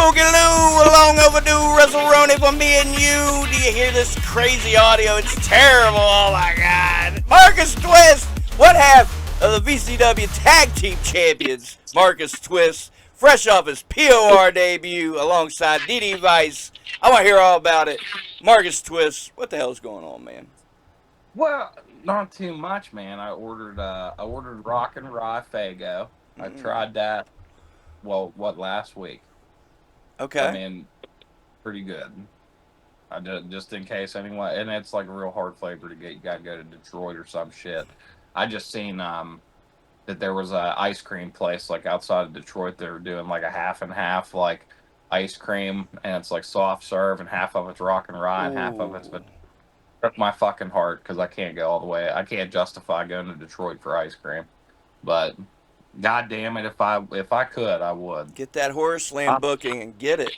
Boogaloo, a long overdue WrestleRoni for me and you. Do you hear this crazy audio? It's terrible. Oh my God. Marcus Twist, one half of the VCW Tag Team Champions. Marcus Twist, fresh off his POR debut alongside DD Vice. I want to hear all about it. Marcus Twist, what the hell's going on, man? Well, not too much, man. I ordered Rock and Rye Fago. I tried that. Well, last week? Okay. I mean, pretty good. I did just in case anyone, and it's like a real hard flavor to get. You gotta go to Detroit or some shit. I just seen that there was a ice cream place like outside of Detroit. They were doing like a half and half like ice cream, and it's like soft serve, and half of it's Rock and Rye, and half of it's but broke my fucking heart because I can't go all the way. I can't justify going to Detroit for ice cream, but God damn it, if I could, I would. Get that Horror Slam booking and get it.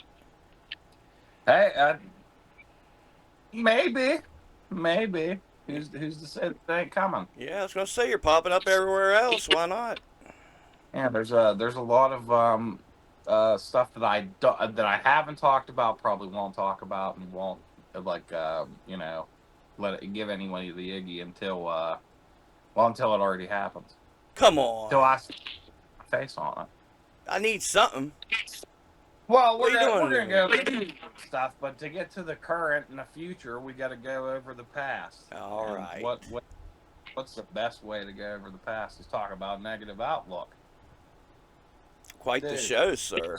Hey, maybe. Who's to say that ain't coming? Yeah, I was gonna say you're popping up everywhere else. Why not? Yeah, there's a lot of stuff that I haven't talked about, probably won't talk about, and won't like let it give anyone the Iggy until until it already happens. Come on. Until I see my face on it. I need something. Well, What we're are you gonna doing? go stuff, but to get to the current and the future, we got to go over the past. All And right. What's the best way to go over the past is talk about negative outlook. Quite the Dude. show, sir.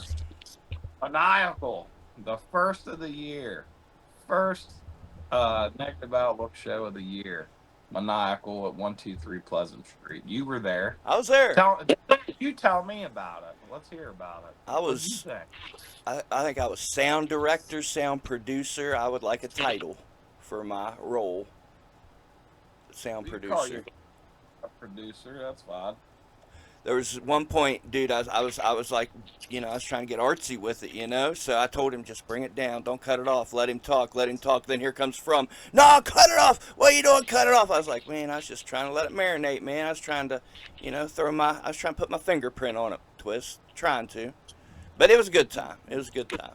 Maniacal, the first of the year, first negative outlook show of the year. Maniacal at 123 Pleasant Street. You were there. I was there. Tell me about it. Let's hear about it. I was. What'd you think? I think I was sound director, sound producer. I would like a title for my role. Sound We can call producer. you a producer. That's fine. There was one point, dude. I was like, I was trying to get artsy with it, So I told him, just bring it down, don't cut it off, let him talk. Then here comes From, no, cut it off. What are you doing? Cut it off. I was like, man, I was just trying to let it marinate, man. I was trying to, I was trying to put my fingerprint on it, Twist, trying to. But it was a good time. It was a good time.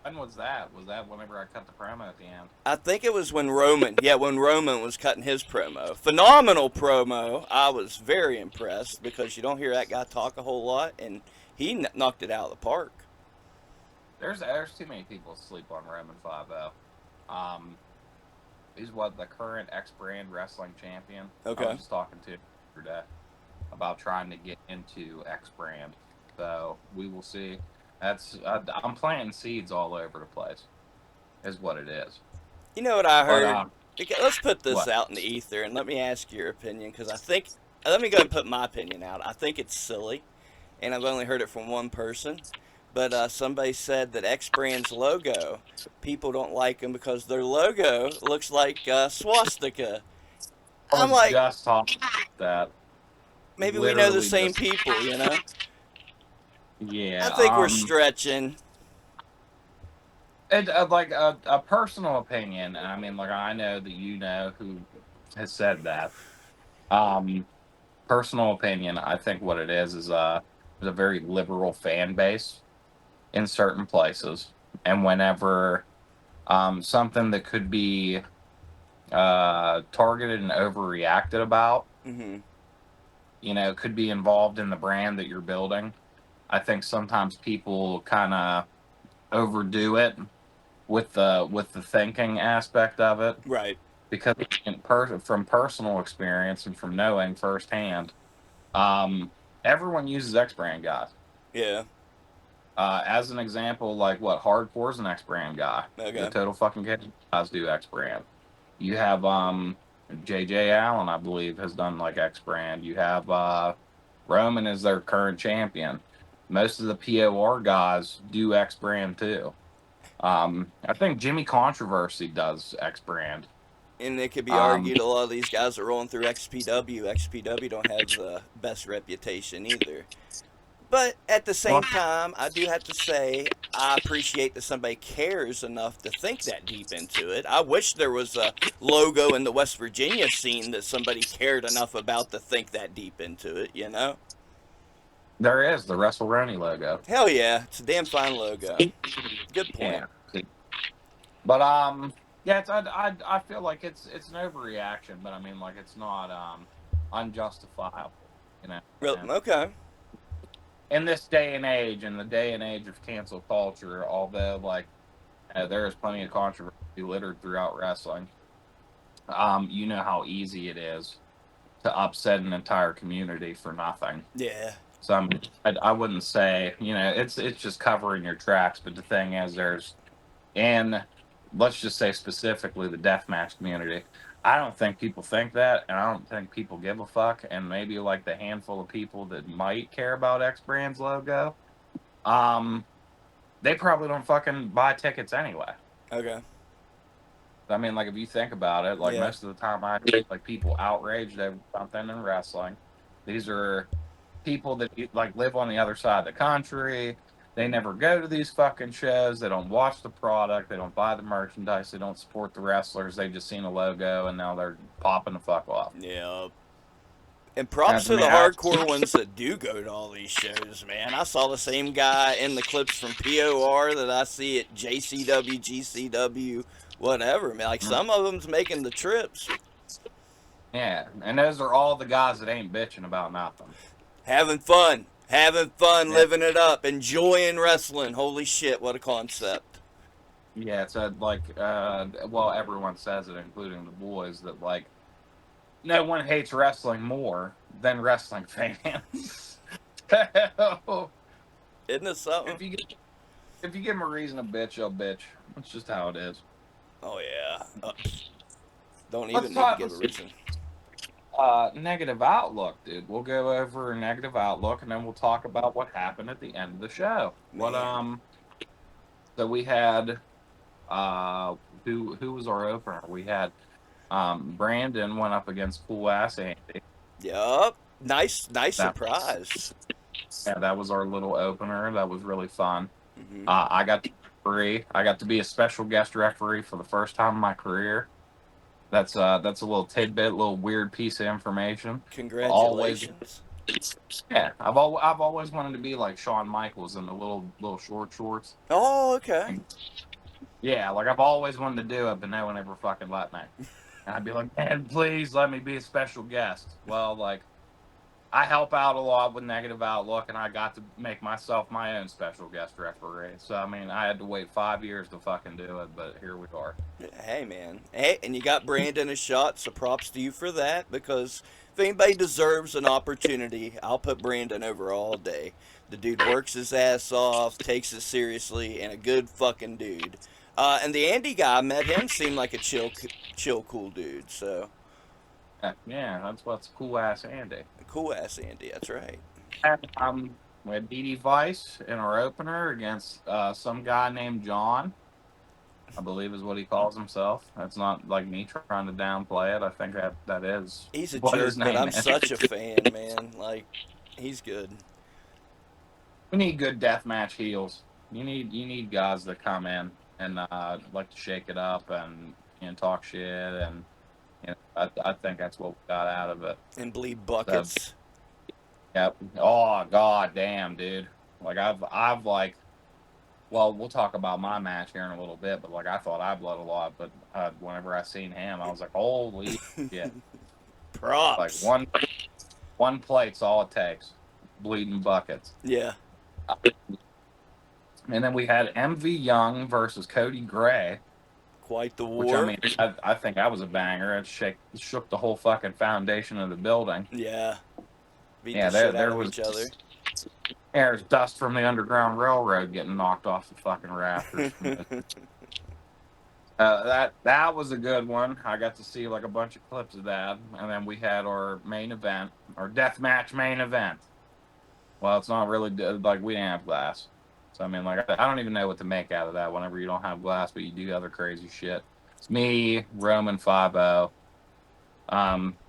When was that? Was that whenever I cut the promo at the end? I think it was when Roman was cutting his promo. Phenomenal promo. I was very impressed because you don't hear that guy talk a whole lot, and he knocked it out of the park. There's too many people asleep on Roman 5-0. He's the current X-Brand wrestling champion. Okay. I was just talking to him today about trying to get into X-Brand. So we will see. I'm planting seeds all over the place, is what it is. You know what I heard? Let's put this What? out in the ether, and let me ask your opinion, because let me go and put my opinion out. I think it's silly, and I've only heard it from one person, but somebody said that X-Brand's logo, people don't like them because their logo looks like swastika. I'm like, just talking about that. maybe we know the Literally same just- people, Yeah, I think we're stretching. Like a personal opinion. I mean, like I know that who has said that. Personal opinion. I think what it is a very liberal fan base in certain places, and whenever something that could be targeted and overreacted about, could be involved in the brand that you're building. I think sometimes people kind of overdo it with the thinking aspect of it, Right. because from personal experience and from knowing firsthand, everyone uses X-Brand guys. Yeah. As an example, like Hardcore's an X-Brand guy. Okay. The Total Fucking Chaos guys do X-Brand. You have J.J. Allen, I believe, has done like X-Brand. You have Roman is their current champion. Most of the POR guys do X-Brand too. I think Jimmy Controversy does X-Brand. And it could be argued a lot of these guys are rolling through XPW. XPW don't have the best reputation either. But at the same time, I do have to say, I appreciate that somebody cares enough to think that deep into it. I wish there was a logo in the West Virginia scene that somebody cared enough about to think that deep into it, There is the WrestleRoni logo. Hell yeah, it's a damn fine logo. Good point. Yeah. But yeah, it's I feel like it's an overreaction, but I mean like it's not unjustifiable, you know. Real, And okay. in this day and age, in the day and age of cancel culture, although like there is plenty of controversy littered throughout wrestling, you know how easy it is to upset an entire community for nothing. Yeah. So I wouldn't say, you know, it's just covering your tracks. But the thing is, there's, and let's just say specifically the deathmatch community. I don't think people think that, and I don't think people give a fuck. And maybe like the handful of people that might care about X Brand's logo, um, they probably don't fucking buy tickets anyway. Okay. I mean, like if you think about it, like Yeah. most of the time, I see like people outraged over something in wrestling. These are people that like live on the other side of the country. They never go to these fucking shows. They don't watch the product. They don't buy the merchandise. They don't support the wrestlers. They've just seen a logo and now they're popping the fuck off. Yeah. And props And to to me, the hardcore ones that do go to all these shows, man. I saw the same guy in the clips from POR that I see at JCW, GCW, whatever, man. Like some of them's making the trips. yeah, and those are all the guys that ain't bitching about nothing. Having fun. Having fun, Yeah. living it up, enjoying wrestling. Holy shit, what a concept. Yeah, it's like, well, everyone says it, including the boys, that like no one hates wrestling more than wrestling fans. So, Isn't it something? if you give them a reason to bitch, they'll bitch. That's just how it is. Oh, yeah. Don't Let's even need to talk. give a reason. Negative outlook, dude. We'll go over a negative outlook, and then we'll talk about what happened at the end of the show. What Man. So we had who was our opener? We had Brandon went up against Cool Ass Andy. Yup. Nice That surprise. yeah, that was our little opener. That was really fun. Mm-hmm. I got to referee. I got to be a special guest referee for the first time in my career. That's a little tidbit, little weird piece of information. Congratulations. Yeah, I've always wanted to be like Shawn Michaels in the little short shorts. Oh, okay. Yeah, like I've always wanted to do it, but no one ever fucking let me. And I'd be like, man, please let me be a special guest. Well, like I help out a lot with Negative Outlook, and I got to make myself my own special guest referee. So I mean, I had to wait 5 years to fucking do it, but here we are. Hey, man. Hey, and you got Brandon a shot, so props to you for that, because if anybody deserves an opportunity, I'll put Brandon over all day. The dude works his ass off, takes it seriously, and a good fucking dude. And the Andy guy, I met him, seemed like a chill, cool dude. So, Yeah, that's what's Cool Ass Andy. cool ass Andy, that's right. And, we had DD Vice in our opener against some guy named John, I believe is what he calls himself. That's not like me trying to downplay it. I think that is He's a what jerk, his but name I'm is. such a fan, man. Like, he's good. We need good deathmatch heels. You need guys that come in and like to shake it up and talk shit, and I think that's what we got out of it. And bleed So, buckets. yep. Oh god damn, dude. Like I've like, well, we'll talk about my match here in a little bit, but like I thought I bled a lot, but whenever I seen him, I was like, holy shit! Like Props. one plate's all it takes, bleeding buckets. Yeah. And then we had MV Young versus Cody Gray, Quite the which I war. mean, I think that was a banger. It shook the whole fucking foundation of the building. Yeah. Beat Yeah, the shit there out of was each other. there's dust from the Underground Railroad getting knocked off the fucking rafters. That was a good one. I got to see like a bunch of clips of that, and then we had our main event, our deathmatch main event. Well, it's not really like we didn't have glass, so I mean, like I don't even know what to make out of that. Whenever you don't have glass, but you do other crazy shit. It's me, Roman 5-0,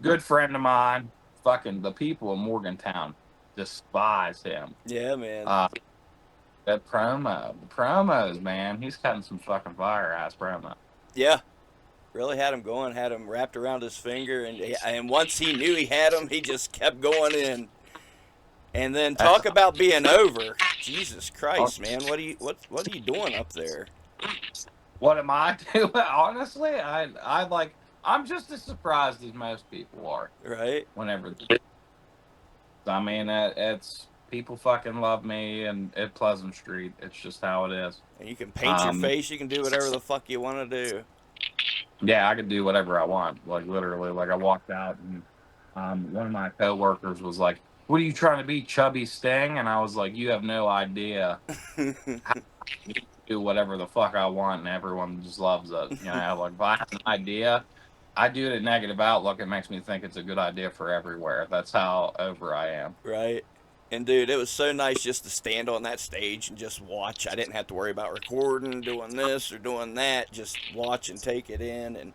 good friend of mine. Fucking the people of Morgantown despise him. Yeah, man. That the promos, man. He's cutting some fucking fire ass promo. Yeah. Really had him going, had him wrapped around his finger, and once he knew he had him, he just kept going in. And then That's talk about being over. Jesus Christ, man. What are you doing up there? what am I doing? Honestly, I like I'm just as surprised as most people are. Right? Whenever I mean, it's people fucking love me and at Pleasant Street. It's just how it is. And you can paint your Um, face, you can do whatever the fuck you want to do. yeah, I could do whatever I want. Like literally, like I walked out and one of my coworkers was like, "What are you trying to be, Chubby Sting?" And I was like, "You have no idea how I do whatever the fuck I want, and everyone just loves it." You know, like if I have an idea, I do it at negative outlook. It makes me think it's a good idea for everywhere. That's how over I am. Right? And dude, it was so nice just to stand on that stage and just watch. I didn't have to worry about recording, doing this or doing that. Just watch and take it in, and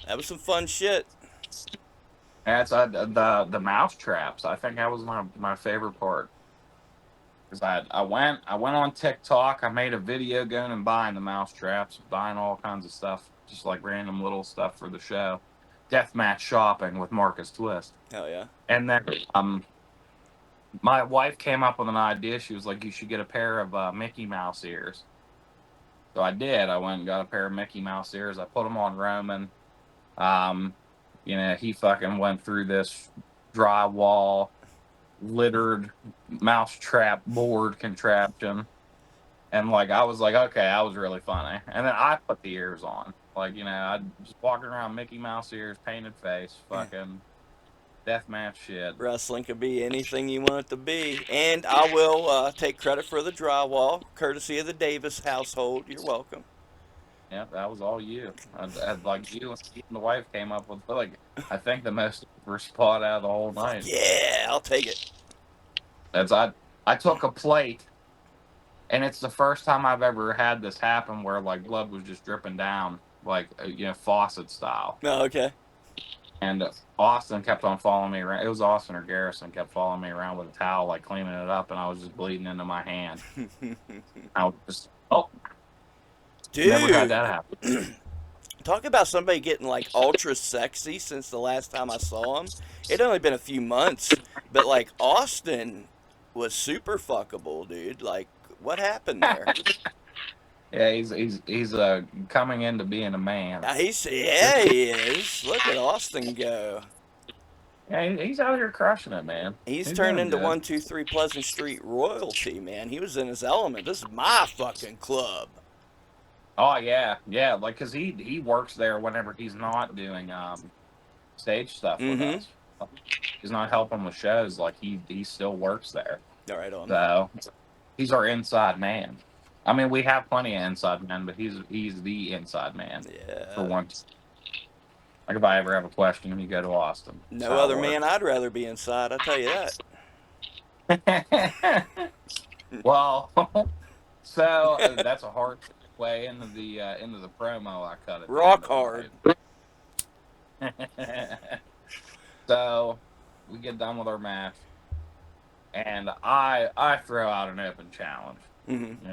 that was some fun shit. That's the mouse traps. I think that was my favorite part. Because I went on TikTok. I made a video going and buying the mouse traps, buying all kinds of stuff, just like random little stuff for the show. Deathmatch shopping with Marcus Twist. Hell yeah. And then my wife came up with an idea. She was like, "You should get a pair of Mickey Mouse ears." So I did. I went and got a pair of Mickey Mouse ears. I put them on Roman. Um, he fucking went through this drywall littered mousetrap board contraption. And like I was like, okay, that was really funny. And then I put the ears on. Like, I just walking around Mickey Mouse ears, painted face, fucking deathmatch shit. Wrestling could be anything you want it to be. And I will take credit for the drywall, courtesy of the Davis household. You're welcome. Yeah, that was all you. Like you and the wife came up with like I think the most over spot out of the whole night. Yeah, I'll take it. That's I took a plate, and it's the first time I've ever had this happen where like blood was just dripping down, like faucet style. Oh, okay. And Austin kept on following me around. It was Austin or Garrison kept following me around with a towel, like cleaning it up, and I was just bleeding into my hand. I was just never had Dude, that happen. talk about somebody getting like ultra sexy since the last time I saw him. It only been a few months, but like Austin was super fuckable, dude. Like, what happened there? Yeah, he's coming into being a man. Yeah, he is. Look at Austin go. Yeah, he's out here crushing it, man. He's He's turned doing into good. 123 Pleasant Street royalty, man. He was in his element. This is my fucking club. Oh yeah, yeah. Like, cause he works there whenever he's not doing stage stuff with Mm-hmm. us. He's not helping with shows. Like he still works there. All right, on. So he's our inside man. I mean, we have plenty of inside men, but he's the inside man for Yeah. once. Like if I ever have a question, you go to Austin. No other man I'd rather be inside. I tell you man. that. Well, so that's a hard way into the promo I cut it. Rock hard. So we get done with our match, and I throw out an open challenge. Mm-hmm.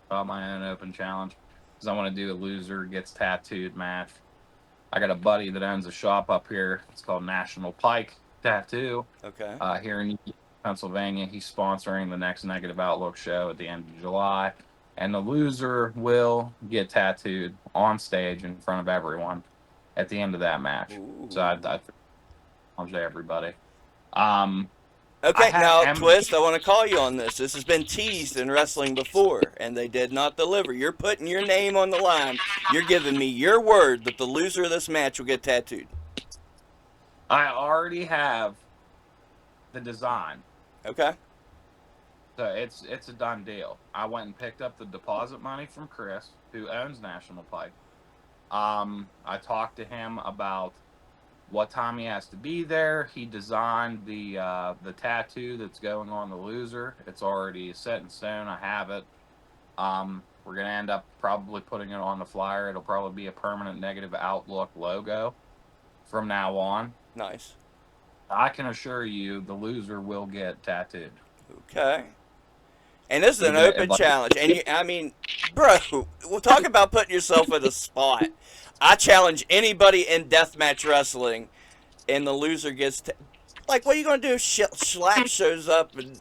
About my own open challenge because I want to do a loser gets tattooed match. I got a buddy that owns a shop up here. It's called National Pike Tattoo. Okay. Here in Pennsylvania. He's sponsoring the next Negative Outlook show at the end of July. And the loser will get tattooed on stage in front of everyone at the end of that match. Ooh. So I challenge everybody. Okay, now, Twist, I want to call you on this. This has been teased in wrestling before, and they did not deliver. You're putting your name on the line. You're giving me your word that the loser of this match will get tattooed. I already have the design. Okay. So it's a done deal. I went and picked up the deposit money from Chris, who owns National Pike. I talked to him about what time he has to be there. He designed the tattoo that's going on the loser. It's already set in stone. I have it. We're gonna end up probably putting it on the flyer. It'll probably be a permanent Negative Outlook logo from now on. Nice. I can assure you, the loser will get tattooed. Okay. And this is an open challenge. And bro, we'll talk about putting yourself in a spot. I challenge anybody in deathmatch wrestling, and the loser gets like, what are you gonna do? Schlack shows up and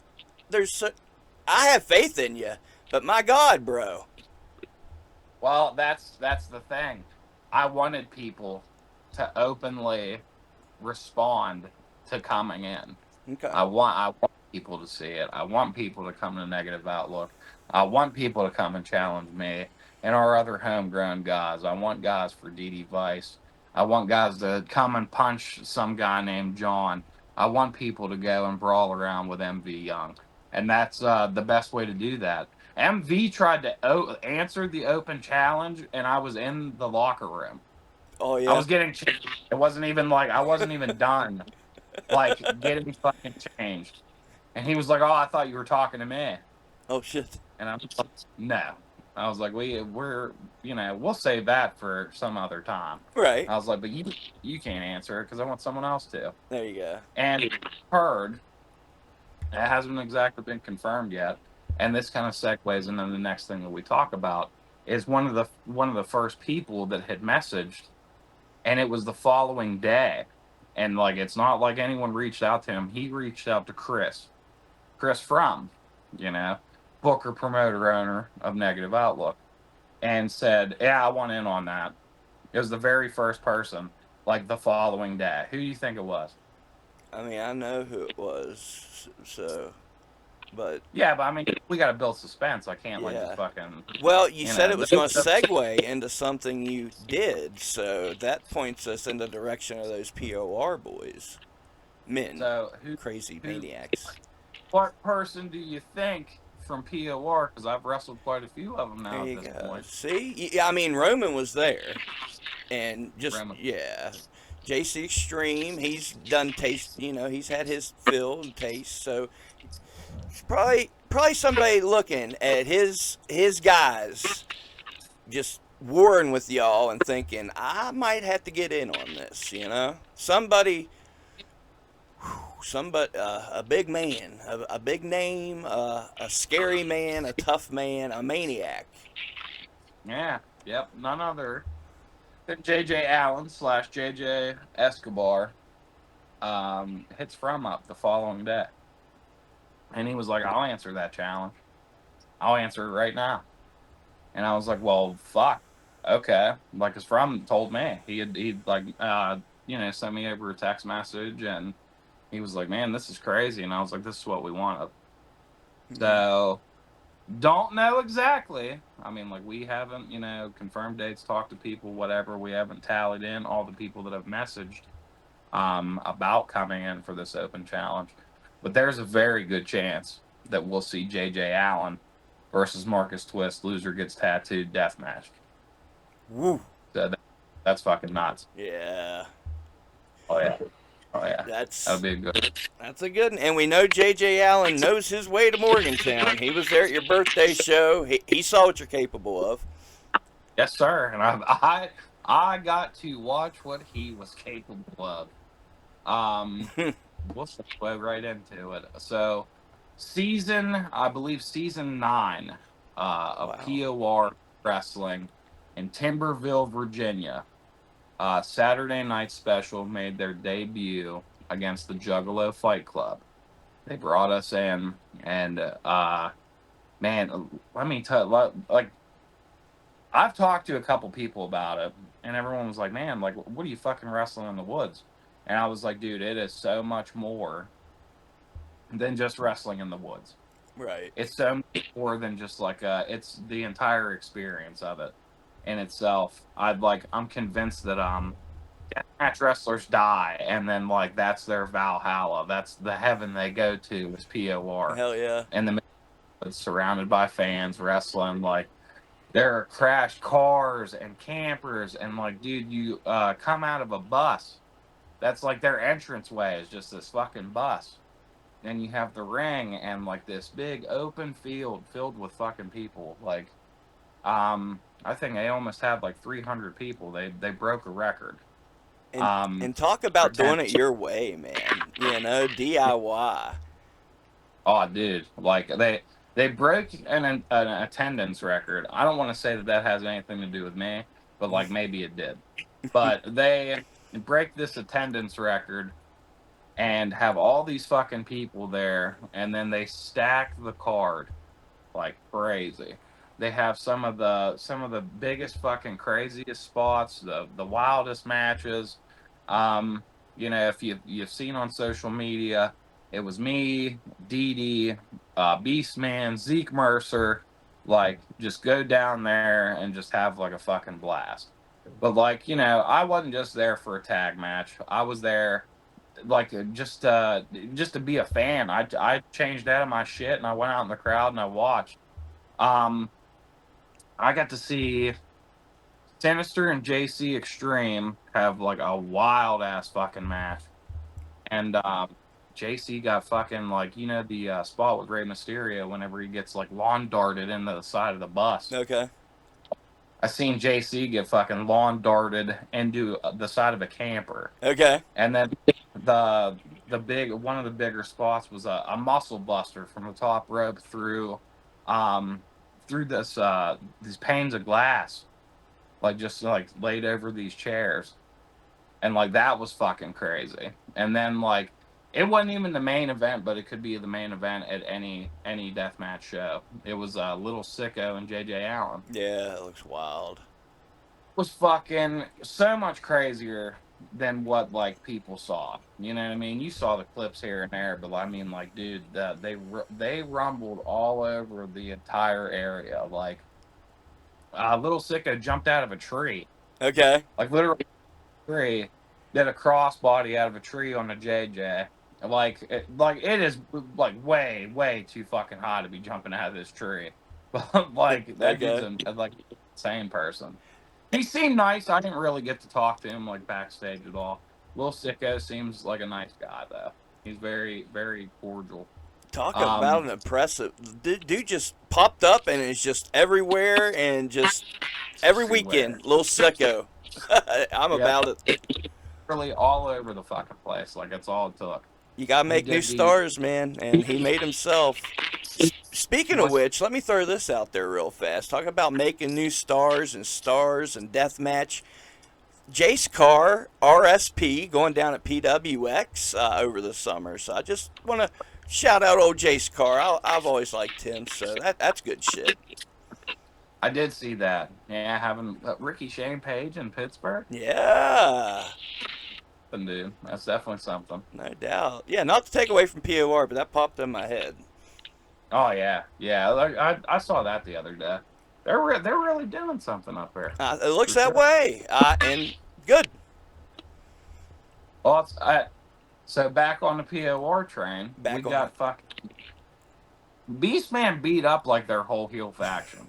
I have faith in you, but my God, bro. Well, that's the thing. I wanted people to openly respond to coming in. Okay. I want people to see it. I want people to come to Negative Outlook. I want people to come and challenge me and our other homegrown guys. I want guys for DD Vice. I want guys to come and punch some guy named John. I want people to go and brawl around with MV Young. And that's the best way to do that. MV tried to answer the open challenge, and I was in the locker room. Oh I yeah. was getting changed. It wasn't even like I wasn't even done, like getting fucking changed. And he was like, "Oh, I thought you were talking to me." Oh shit. And I'm like, "No." I was like, we're we'll save that for some other time." Right. I was like, "But you can't answer it because I want someone else to." There you go. And heard it hasn't exactly been confirmed yet. And this kind of segues into the next thing that we talk about is one of the first people that had messaged, and it was the following day. And like it's not like anyone reached out to him. He reached out to Chris from, you know, booker, promoter, owner of Negative Outlook, and said, "Yeah, I want in on that." It was the very first person, like the following day. Who do you think it was? I mean, I know who it was, so, but Yeah, but I mean, we got to build suspense. I can't like just yeah. fucking, Well, you said it was going to this- segue into something you did, so that points us in the direction of those POR boys, men, so crazy who, maniacs. what person do you think from POR? Because I've wrestled quite a few of them There now at you this go. point. See, I mean, Roman was there, and just Roman. yeah, JC Extreme. He's done taste. He's had his fill and taste. So probably somebody looking at his guys, just warring with y'all and thinking I might have to get in on this. Somebody, a big man, a big name, a scary man, a tough man, a maniac. Yeah, yep, none other than JJ Allen slash JJ Escobar hits from up the following day. And he was like, "I'll answer that challenge. I'll answer it right now." And I was like, "Well, fuck. Okay." Like his from told me. He'd like sent me over a text message, and he was like, "Man, this is crazy." And I was like, "This is what we wanted." Mm-hmm. So don't know exactly. I mean, like we haven't, confirmed dates, talked to people, whatever. We haven't tallied in all the people that have messaged about coming in for this open challenge. But there's a very good chance that we'll see JJ Allen versus Marcus Twist. Loser gets tattooed death match. Woo. So that's fucking nuts. Yeah. Oh yeah. Oh yeah. That'll That's be a good. that's a good one. And we know J.J. Allen knows his way to Morgantown. He was there at your birthday show. He saw what you're capable of. Yes, sir. And I got to watch what he was capable of. We'll go right into it. So, I believe season 9 of Wow. POR Wrestling in Timberville, Virginia. Saturday Night Special made their debut against the Juggalo Fight Club. They brought us in, and man, let me tell like I've talked to a couple people about it, and everyone was like, "Man, like, what are you fucking wrestling in the woods?" And I was like, "Dude, it is so much more than just wrestling in the woods. Right. It's so much more than just like it's the entire experience of it in itself." I'm convinced that match wrestlers die, and then like that's their Valhalla. That's the heaven they go to is POR, Hell yeah. and the it's surrounded by fans wrestling like. There are crashed cars and campers, and like, dude, you come out of a bus. That's like their entranceway is just this fucking bus. Then you have the ring and like this big open field filled with fucking people. Like, I think they almost had like 300 people. They broke a record. And and talk For about 10. doing it your way, man. DIY. Oh, dude, like they broke an attendance record. I don't want to say that has anything to do with me, but like maybe it did. But they break this attendance record and have all these fucking people there, and then they stack the card like crazy. They have some of the biggest fucking craziest spots, the wildest matches. Um, if you've seen on social media, it was me, Dee Dee, Beastman, Zeke Mercer, like just go down there and just have like a fucking blast. But like, I wasn't just there for a tag match. I was there like just to be a fan. I changed out of my shit and I went out in the crowd and I watched. Um, I got to see Sinister and JC Extreme have like a wild ass fucking match, and JC got fucking like the spot with Rey Mysterio whenever he gets like lawn darted into the side of the bus. Okay. I seen JC get fucking lawn darted into the side of a camper. Okay. And then the big one of the bigger spots was a muscle buster from the top rope um through these panes of glass, like just like laid over these chairs. And like that was fucking crazy. And then like it wasn't even the main event, but it could be the main event at any deathmatch show. It was Little Sicko and JJ Allen. Yeah, it looks wild. Was fucking so much crazier than what like people saw. You know what I mean? You saw the clips here and there, but I mean, like, dude, they rumbled all over the entire area. Like, Little Sicko jumped out of a tree, Okay. like literally a tree, did a crossbody out of a tree on a JJ. Like it is like way way too fucking high to be jumping out of this tree. But like that dude's Okay. like insane person. He seemed nice. I didn't really get to talk to him like backstage at all. Lil Sicko seems like a nice guy though. He's very, very cordial. Talk about Um, an impressive dude. Just popped up and is just everywhere and just every everywhere. weekend. Little sicko. I'm Yeah, about it. really all over the fucking place. Like that's all it took. You gotta He make new did the stars, man, and he made himself. Speaking of was which, let me throw this out there real fast. Talk about making new stars and deathmatch. Jace Carr, RSP, going down at PWX over the summer. So I just want to shout out old Jace Carr. I've always liked him, so that's good shit. I did see that. Yeah, having Ricky Shane Page in Pittsburgh, Yeah, and dude, that's definitely something. no doubt. Yeah, not to take away from POR, but that popped in my head. Oh yeah, yeah. Like, I saw that the other day. They're really doing something up there It looks for that sure. way, and good. Well, so back on the POR train, we Back on it. got fucking Beastman beat up like their whole heel faction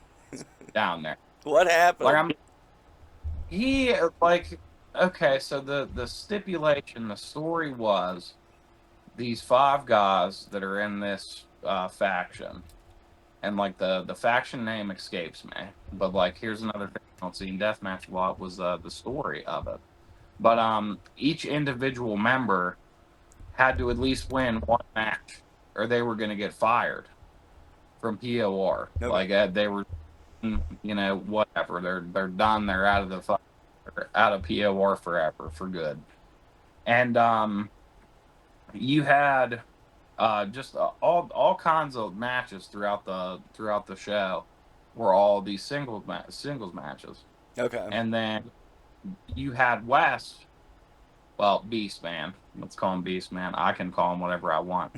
down there. What Like happened? I'm he like okay, so the stipulation, the story was these five guys that are in this faction, and like the faction name escapes me, but like here's another thing I don't see in deathmatch a lot was the story of it. But each individual member had to at least win one match, or they were going to get fired from POR. Okay. Like they were, whatever. They're done. They're out of out of POR forever for good. And you had just all kinds of matches throughout the show were all these singles matches, Okay. and then you had West. Well, Beast Man. Let's call him Beast Man. I can call him whatever I want.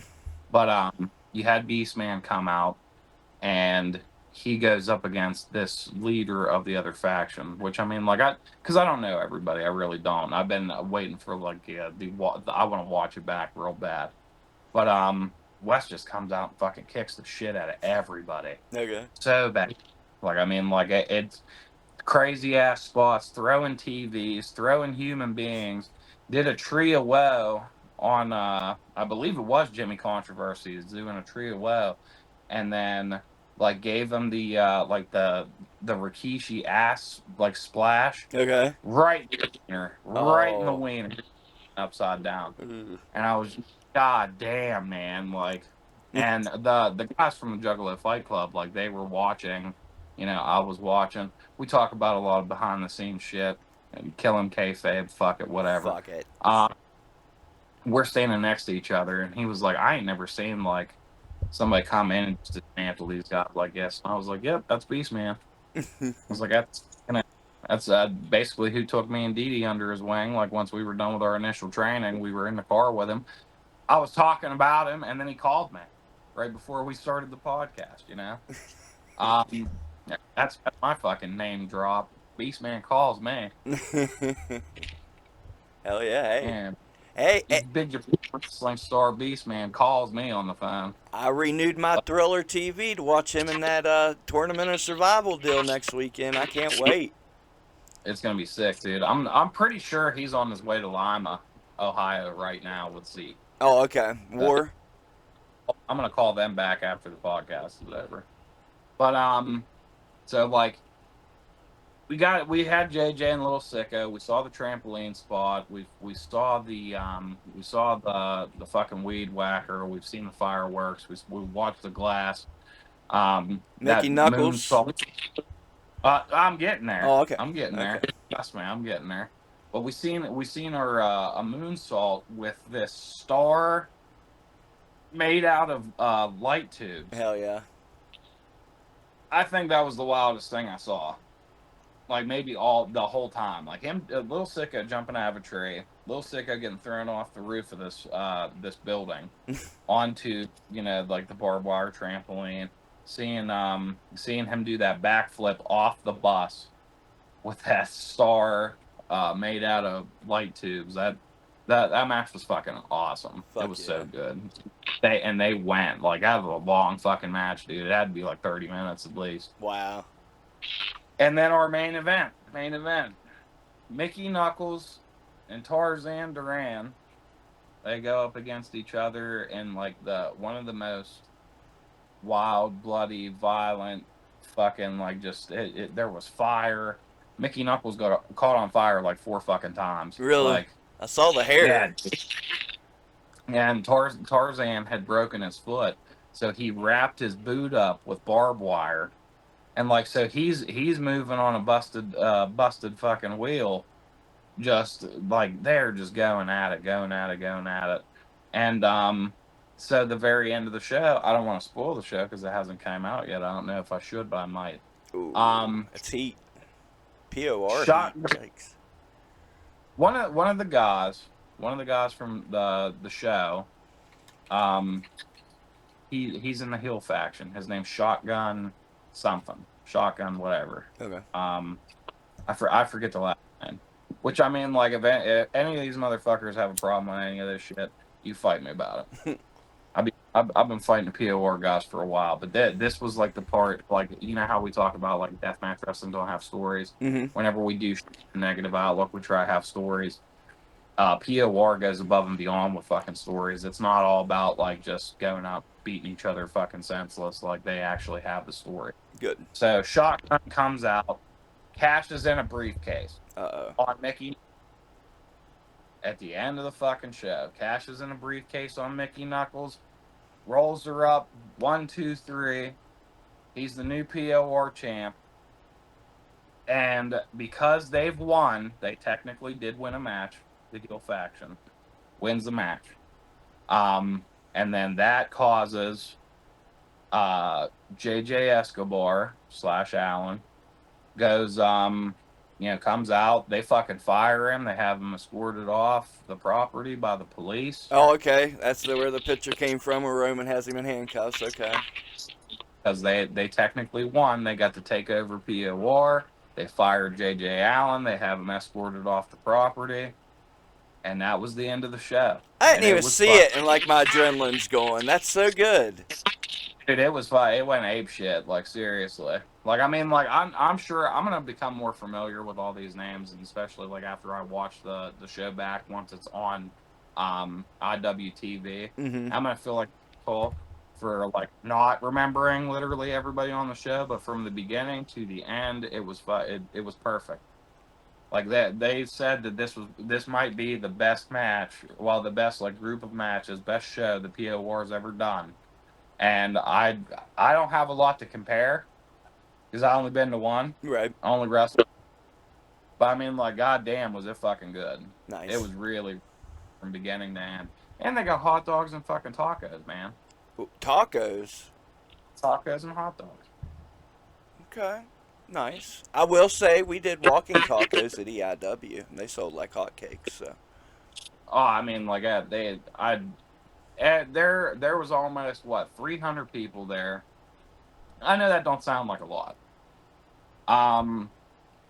But you had Beast Man come out, and he goes up against this leader of the other faction. Which I mean, like because I don't know everybody. I really don't. I've been waiting for like I want to watch it back real bad. But West just comes out and fucking kicks the shit out of everybody. Okay. So bad. Like I mean, like it's crazy ass spots, throwing TVs, throwing human beings. Did a tree of woe on I believe it was Jimmy Controversy is doing a tree of woe, and then like gave him the the Rikishi ass like splash Okay. right in the wiener, right in the Oh. wiener, upside down. Ooh. And I was god damn man, like, and the guys from the Juggalo Fight Club, like they were watching, I was watching. We talk about a lot of behind the scenes shit and killing kayfabe, fuck it, whatever. Fuck it. Uh, we're standing next to each other, and he was like, I ain't never seen like somebody come in and just dismantle these guys like this. And I was like, yep, that's Beast Man. I was like, that's basically who took me and Dee Dee under his wing. Like once we were done with our initial training, we were in the car with him. I was talking about him, and then he called me right before we started the podcast. You know, um, that's my fucking name drop. Beast Man calls me, Hell yeah, hey. and Hey, Big Japan Wrestling star Beast Man calls me on the phone. I renewed my Thriller TV to watch him in that Tournament of Survival deal next weekend. I can't wait. It's gonna be sick, dude. I'm pretty sure he's on his way to Lima, Ohio, right now with Zeke. Oh, okay. But War. I'm gonna call them back after the podcast is over. But so like we had JJ and Little Sicko. We saw the trampoline spot. We saw the fucking weed whacker. We've seen the fireworks. We watched the glass. Mickey That moon Knuckles. salt. I'm getting there. Oh, okay. I'm getting there. Okay. Trust me, I'm getting there. But we seen our a moonsault with this star made out of light tubes. Hell yeah. I think that was the wildest thing I saw. Like maybe the whole time. Like him, Little Sicko jumping out of a tree, Little Sicko getting thrown off the roof of this building onto like the barbed wire trampoline. Seeing him do that backflip off the bus with that star made out of light tubes. That match was fucking awesome. Fuck It was yeah. so good. They went like that was a long fucking match, dude. It had to be like 30 minutes at least. Wow. And then our main event, Mickey Knuckles and Tarzan Duran. They go up against each other in like one of the most wild, bloody, violent, fucking like just there was fire. Mickey Knuckles got caught on fire like 4 fucking times. Really? Like I saw the hair. yeah, and Tarzan had broken his foot, so he wrapped his boot up with barbed wire, and like so he's moving on a busted fucking wheel, just like they're just going at it, and so the very end of the show, I don't want to spoil the show because it hasn't come out yet. I don't know if I should, but I might. Ooh, it's heat. POR Shot heat. Yikes. one of the guys from the show, um, he's in the heel faction. His name's Shotgun something, Shotgun whatever. Okay. I forget the last name. Which I mean, like if any of these motherfuckers have a problem with any of this shit, you fight me about it. I've been fighting the POR guys for a while, but this was like the part, like you know how we talk about like deathmatch wrestling don't have stories. Mm-hmm. Whenever we do negative outlook, we try to have stories. POR goes above and beyond with fucking stories. It's not all about like just going out beating each other fucking senseless. Like they actually have the story. Good. So Shotgun comes out, cashes in a briefcase on Mickey. At the end of the fucking show, cashes in a briefcase on Mickey Knuckles, rolls her up, 1, 2, 3. He's the new POR champ. And because they've won, they technically did win a match. The heel faction wins the match. And then that causes JJ Escobar / Allen goes comes out. They fucking fire him. They have him escorted off the property by the police. Oh, okay. That's where the picture came from, where Roman has him in handcuffs. Okay. Because they technically won. They got to take over POR. They fired JJ Allen. They have him escorted off the property. And that was the end of the show. I didn't even see it, and like my adrenaline's going. That's so good. Dude, it was fun. It went ape shit. Like seriously. Like I mean, like I'm sure I'm gonna become more familiar with all these names, and especially like after I watch the show back once it's on IWTV. Mm-hmm. I'm gonna feel like cool for like not remembering literally everybody on the show, but from the beginning to the end, it was it was perfect. Like that, they said that this might be the best match, well, the best like group of matches, best show the POR's ever done. And I don't have a lot to compare because I only been to one. Right. I only wrestled. But I mean, like, goddamn, was it fucking good. Nice. It was really from beginning to end. And they got hot dogs and fucking tacos, man. Ooh, tacos. Tacos and hot dogs. Okay. Nice. I will say we did walking tacos at EIW, and they sold like hotcakes. So. Oh, I mean, like there was almost what 300 people there. I know that don't sound like a lot.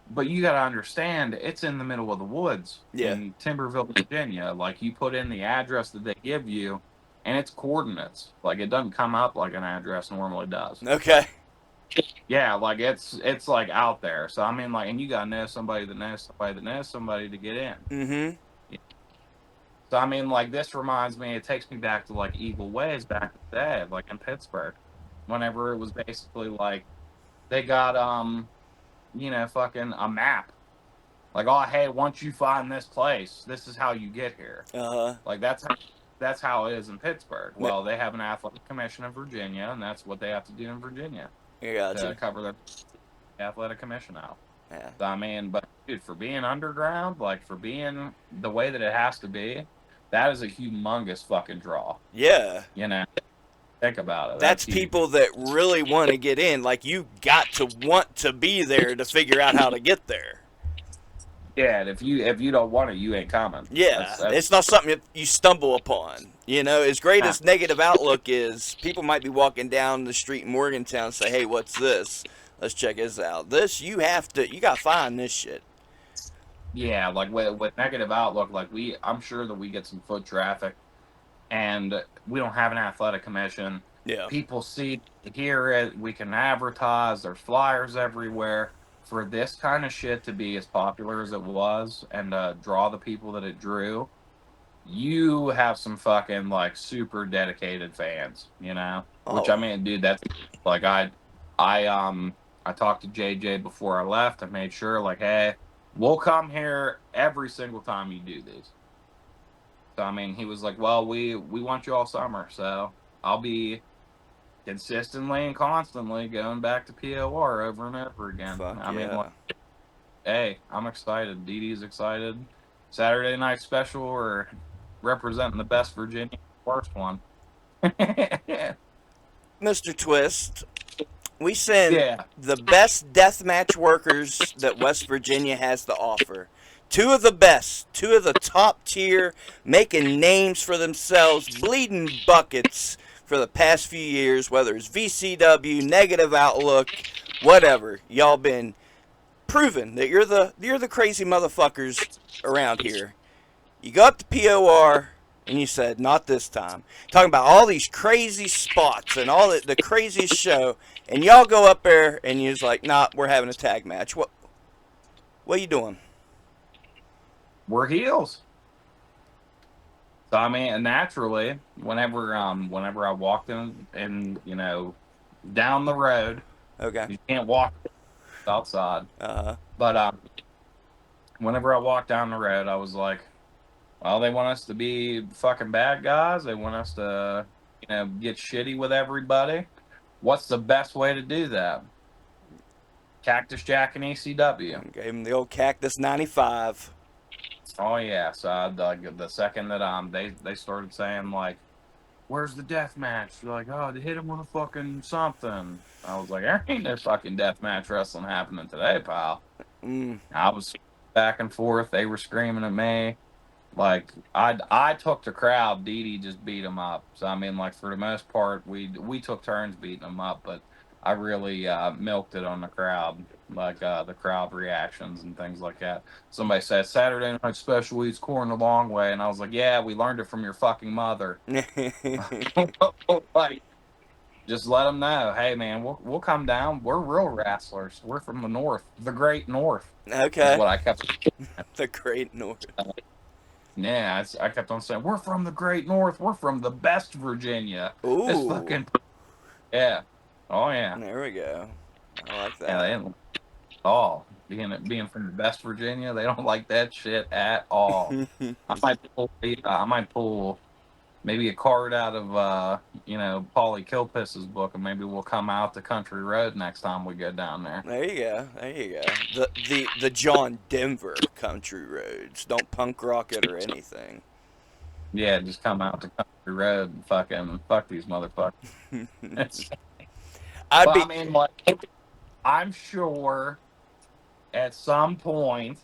But you got to understand, it's in the middle of the woods Yeah. in Timberville, Virginia. Like you put in the address that they give you, and it's coordinates. Like it doesn't come up like an address normally does. Okay. Yeah, like it's like out there. So I mean, like, and you got to know somebody that knows somebody that knows somebody to get in. Mm-hmm. So I mean, like this reminds me. It takes me back to like Eagle Ways back in the day, like in Pittsburgh, whenever it was basically like they got fucking a map. Like, oh hey, once you find this place, this is how you get here. Uh-huh. Like that's how it is in Pittsburgh. Well, they have an athletic commission in Virginia, and that's what they have to do in Virginia I to gotcha. cover their athletic commission out. Yeah. So, I mean, but dude, for being underground, like for being the way that it has to be, that is a humongous fucking draw. Yeah. You know, think about it. That's That's huge. people that really want to get in. Like, you got to want to be there to figure out how to get there. Yeah, and if you don't want it, you ain't coming. Yeah, it's not something that you stumble upon. You know, as great as Negative Outlook is, people might be walking down the street in Morgantown and say, hey, what's this? Let's check this out. This, you got to find this shit. Yeah, like with Negative Outlook, like I'm sure that we get some foot traffic, and we don't have an athletic commission. Yeah. People see, hear it, we can advertise, there's flyers everywhere. For this kind of shit to be as popular as it was and draw the people that it drew, you have some fucking like super dedicated fans, you know? Which I mean, dude, that's like I talked to JJ before I left. I made sure like, hey, we'll come here every single time you do these. So I mean, he was like, well, we want you all summer, so I'll be consistently and constantly going back to POR over and over again. Fuck I mean, yeah. like, hey, I'm excited. Dee Dee's excited. Saturday night special, or representing the best Virginia, worst one. Mr. Twist, we send Yeah. the best deathmatch workers that West Virginia has to offer. Two of the best, two of the top tier, making names for themselves, bleeding buckets for the past few years, whether it's VCW, Negative Outlook, whatever. Y'all been proven that you're the crazy motherfuckers around here. You go up to POR and you said, not this time. Talking about all these crazy spots and all the craziest show, and y'all go up there and you're like, nah, we're having a tag match. What are you doing? We're heels. So I mean, naturally, whenever I walked in down the road, Okay. you can't walk outside. Uh-huh. But whenever I walked down the road, I was like, well, they want us to be fucking bad guys. They want us to, get shitty with everybody. What's the best way to do that? Cactus Jack and ECW. Gave him the old Cactus 95. Oh yeah. So the second that they started saying like, where's the death match? They're like, oh, they hit him with a fucking something. I was like, there ain't no fucking death match wrestling happening today, pal. I was back and forth. They were screaming at me. Like I took the crowd. Dee Dee just beat him up. So I mean, like for the most part, we took turns beating him up, but I really milked it on the crowd, like the crowd reactions and things like that. Somebody said Saturday night special eats corn the long way, and I was like, yeah, we learned it from your fucking mother. Like, just let them know, hey man, we'll come down. We're real wrestlers. We're from the north, the great north. Okay. Is what I kept. The Great North. Yeah, I kept on saying, we're from the great north. We're from the best Virginia. Ooh. This fucking. Yeah. Oh yeah. There we go. I like that. Yeah, they didn't all being from the best Virginia. They don't like that shit at all. I might pull maybe a card out of Paulie Kilpiss's book, and maybe we'll come out the country road next time we go down there. There you go. There you go. The John Denver country roads. Don't punk rock it or anything. Yeah, just come out to country road and fucking fuck these motherfuckers. I'd But I be mean, like, I'm sure at some point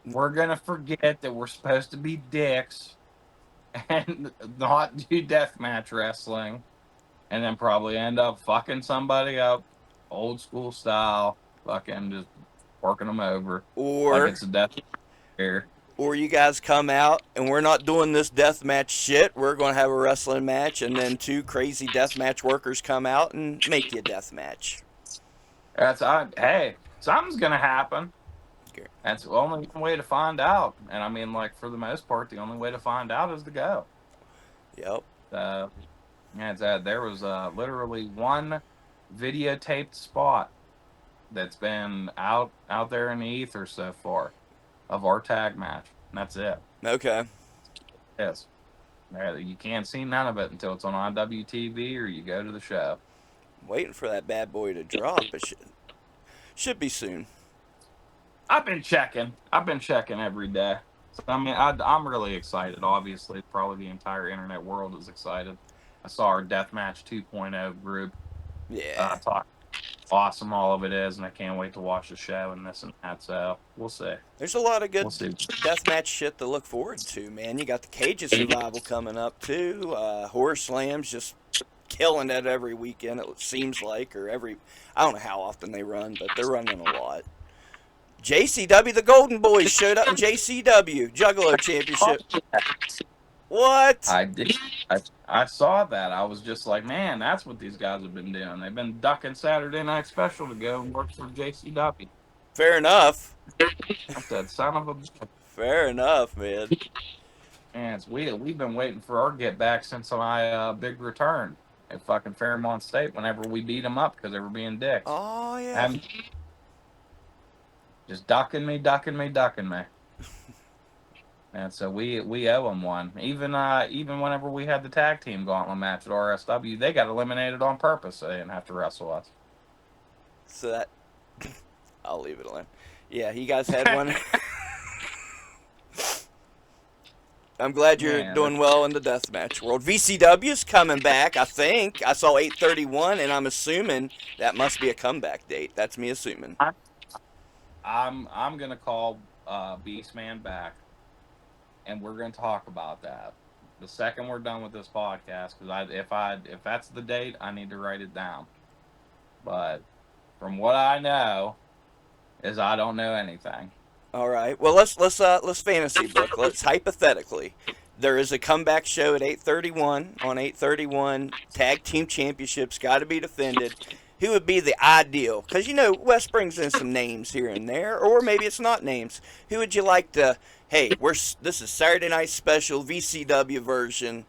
we're gonna forget that we're supposed to be dicks and not do deathmatch wrestling, and then probably end up fucking somebody up, old school style, fucking just working them over like or it's a death here. or you guys come out and we're not doing this death match shit. We're going to have a wrestling match, and then two crazy death match workers come out and make you a death match. Hey, something's gonna happen. That's the only way to find out. And I mean, like, for the most part, the only way to find out is to go. Yep. Uh, yeah, there was literally one videotaped spot that's been out there in the ether so far of our tag match. And that's it. Okay. Yes. You can't see none of it until it's on IWTV or you go to the show. Waiting for that bad boy to drop. It should be soon. I've been checking. I've been checking every day. So, I mean, I'm really excited. Obviously, probably the entire internet world is excited. I saw our Deathmatch 2.0 group Yeah. talk awesome all of it is, and I can't wait to watch the show and this and that. So we'll see. There's a lot of We'll good see. deathmatch shit to look forward to, man. You got the Cage of Survival coming up too. Horror Slams just killing it every weekend. It seems like, or every I don't know how often they run, but they're running a lot. JCW, the Golden Boys showed up in JCW Juggalo Championship. What? I did. I saw that. I was just like, man, that's what these guys have been doing. They've been ducking Saturday Night Special to go and work for JCW. Fair enough. I said, son of a. Fair enough, man. Man, we've been waiting for our get back since my big return at fucking Fairmont State. Whenever we beat them up because they were being dicks, Oh yeah. and just ducking me, ducking me, ducking me. And so we owe them one. Even whenever we had the tag team gauntlet match at RSW, they got eliminated on purpose so they didn't have to wrestle us. So that I'll leave it alone. Yeah, you guys had one. I'm glad you're Man, doing well in the deathmatch world. VCW's coming back, I think. I saw 831, and I'm assuming that must be a comeback date. That's me assuming. I'm gonna call Beastman back, and we're gonna talk about that the second we're done with this podcast. Because if that's the date, I need to write it down. But from what I know, is I don't know anything. All right. Well, let's fantasy book. Let's hypothetically, there is a comeback show at 831 on 831. Tag team championships got to be defended. Who would be the ideal? Because Wes brings in some names here and there, or maybe it's not names. Who would you like to? Hey, this is Saturday Night Special VCW version.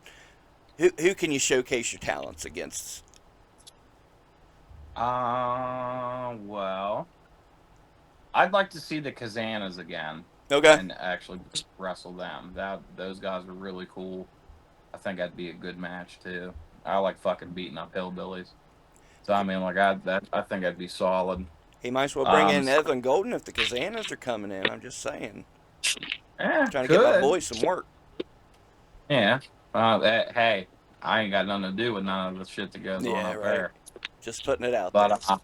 Who can you showcase your talents against? Well, I'd like to see the Kazanas again Okay. and actually wrestle them. Those guys were really cool. I think that'd be a good match too. I like fucking beating up hillbillies. So I mean, like I think I'd be solid. He might as well bring in So, Evan Golden if the Kazanas are coming in. I'm just saying. Trying to get my could. boy some work. Yeah. Hey, I ain't got nothing to do with none of the shit that goes on Yeah, up right. there. Just putting it out there. But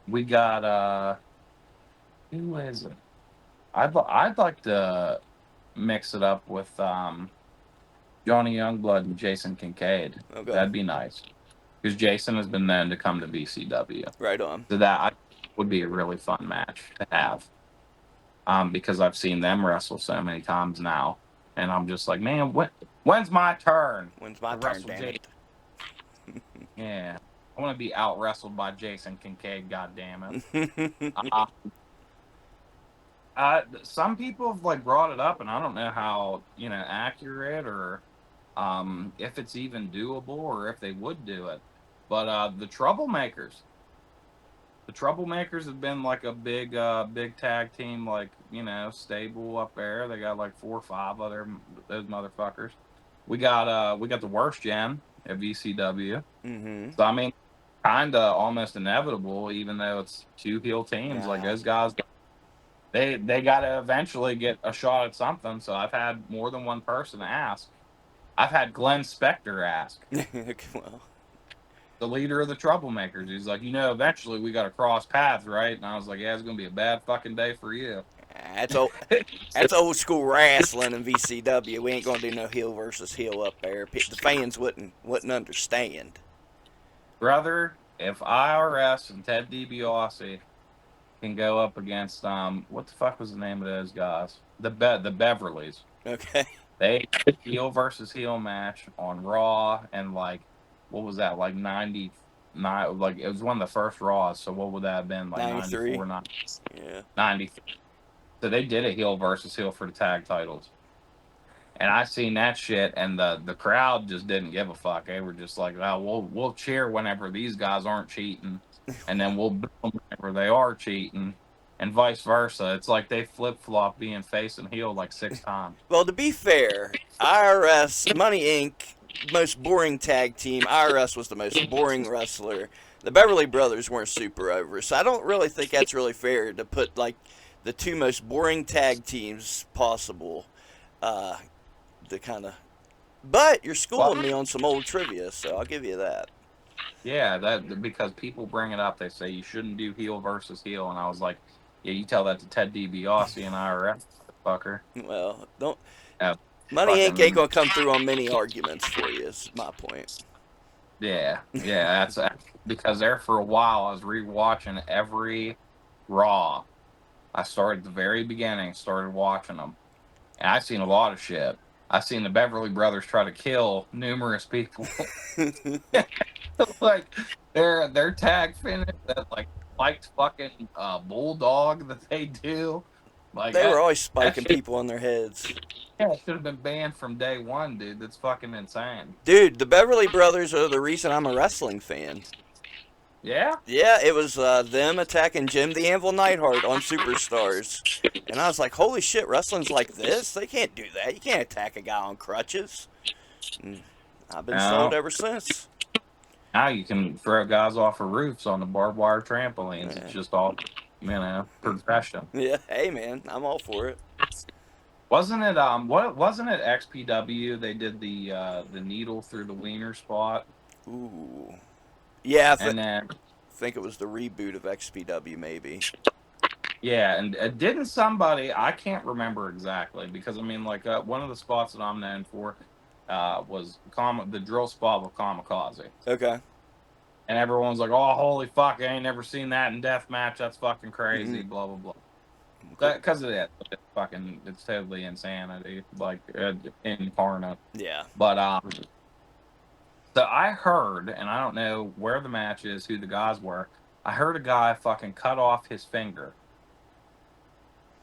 we got who is it? I'd like to mix it up with Johnny Youngblood and Jason Kincaid. Okay. That'd be nice because Jason has been known to come to VCW. Right on. So that would be a really fun match to have. Because I've seen them wrestle so many times now, and I'm just like, man, when's my turn? When's my to turn, wrestle damn Jason? it? Yeah, I want to be out wrestled by Jason Kincaid. God damn it. Some people have like brought it up, and I don't know how accurate or if it's even doable or if they would do it. But the Troublemakers have been like a big tag team, like stable up there. They got like 4 or 5 other those motherfuckers. We got the worst gen at VCW. Mm-hmm. So I mean, kinda almost inevitable, even though it's 2 heel teams. Nah. Like those guys they got to eventually get a shot at something. So I've had more than one person ask. I've had Glenn Spector ask, Well, the leader of the Troublemakers. He's like, eventually we got to cross paths, right? And I was like, yeah, it's gonna be a bad fucking day for you. that's old. That's old school wrestling in VCW. We ain't gonna do no heel versus heel up there. The fans wouldn't understand. Brother, if IRS and Ted DiBiase can go up against what the fuck was the name of those guys? The Beverleys. Okay. They had a heel versus heel match on Raw, and like, what was that? Like 99, like it was one of the first Raws. So what would that have been? Like 93. 94, Yeah. 93. So they did a heel versus heel for the tag titles. And I seen that shit, and the crowd just didn't give a fuck. They were just like, "Oh, we'll cheer whenever these guys aren't cheating, and then we'll boo them whenever they are cheating, and vice versa." It's like they flip flop being face and heel like 6 times. Well, to be fair, IRS Money Inc. most boring tag team. IRS was the most boring wrestler. The Beverly Brothers weren't super over, so I don't really think that's really fair to put like the two most boring tag teams possible. Uh, the kind of. But you're schooling Well, me on some old trivia, so I'll give you that. yeah, that because people bring it up, they say you shouldn't do heel versus heel, and I was like, "Yeah, you tell that to Ted DiBiase and IRS, fucker." Well, don't Yeah, Money Inc. ain't fucking gonna come through on many arguments for you. Is my point. yeah. That's because there for a while I was rewatching every Raw. I started at the very beginning, started watching them, and I've seen a lot of shit. I've seen the Beverly Brothers try to kill numerous people. Like their tag finish, that like spiked fucking bulldog that they do. Like They were always that spiking shit, people on their heads. yeah, should have been banned from day one, dude. That's fucking insane. Dude, the Beverly Brothers are the reason I'm a wrestling fan. Yeah. Yeah, it was them attacking Jim the Anvil Neidhart on Superstars. And I was like, holy shit, wrestling's like this? They can't do that. You can't attack a guy on crutches. And I've been sold Now, ever since. now you can throw guys off of roofs on the barbed wire trampolines. Yeah, It's just all progression. yeah, hey man, I'm all for it. Wasn't it what wasn't it XPW? They did the needle through the wiener spot, Ooh. Yeah, and then think it was the reboot of XPW, maybe. yeah, and didn't somebody, I can't remember exactly, because I mean, like one of the spots that I'm known for was the drill spot with Kamikaze, Okay. and everyone's like, "Oh, holy fuck! I ain't never seen that in deathmatch. That's fucking crazy." Mm-hmm. Blah blah blah. Because of that, it's totally insanity, like incarnate. Yeah. But so I heard, and I don't know where the match is, who the guys were. I heard a guy fucking cut off his finger.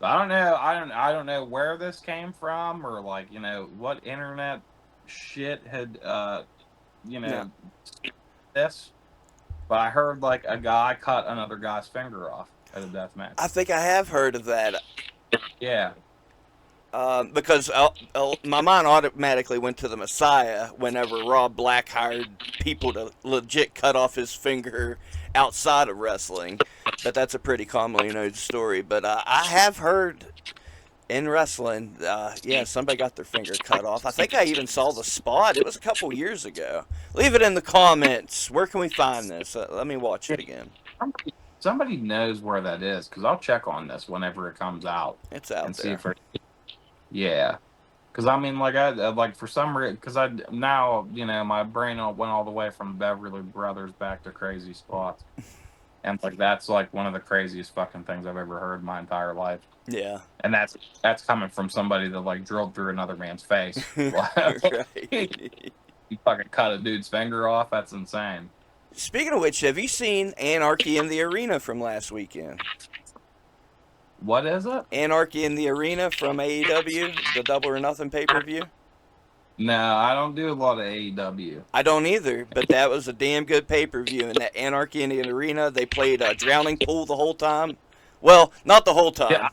I don't know. I don't know where this came from, or like what internet shit had Yeah. this. But I heard like a guy cut another guy's finger off at a death match. I think I have heard of that. Yeah. Because my mind automatically went to the Messiah whenever Rob Black hired people to legit cut off his finger outside of wrestling. But that's a pretty commonly known story. But I have heard in wrestling, yeah, somebody got their finger cut off. I think I even saw the spot. It was a couple years ago. Leave it in the comments. Where can we find this? Let me watch it again. Somebody knows where that is, because I'll check on this whenever it comes out It's out and there. see if yeah. Because I mean, like I like for some reason, because I now my brain went all the way from Beverly Brothers back to crazy spots, and like that's like one of the craziest fucking things I've ever heard in my entire life. Yeah. And that's coming from somebody that like drilled through another man's face. Right. You fucking cut a dude's finger off. That's insane. Speaking of which, have you seen Anarchy in the Arena from last weekend? What is it? Anarchy in the Arena from AEW, the Double or Nothing pay-per-view? No, I don't do a lot of AEW. I don't either, but that was a damn good pay-per-view. And that Anarchy in the Arena, they played a drowning pool the whole time. Well, not the whole time. Yeah,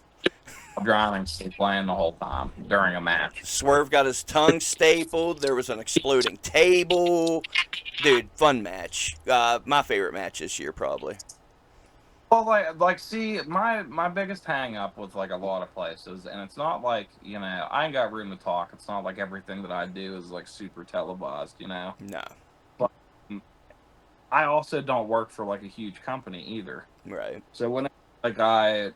drowning, playing the whole time during a match. Swerve got his tongue stapled. There was an exploding table. Dude, fun match. My favorite match this year, probably. Well, see, my biggest hang up with like a lot of places, and it's not like, I ain't got room to talk. It's not like everything that I do is like super televised. No. But I also don't work for like a huge company either. Right. So when like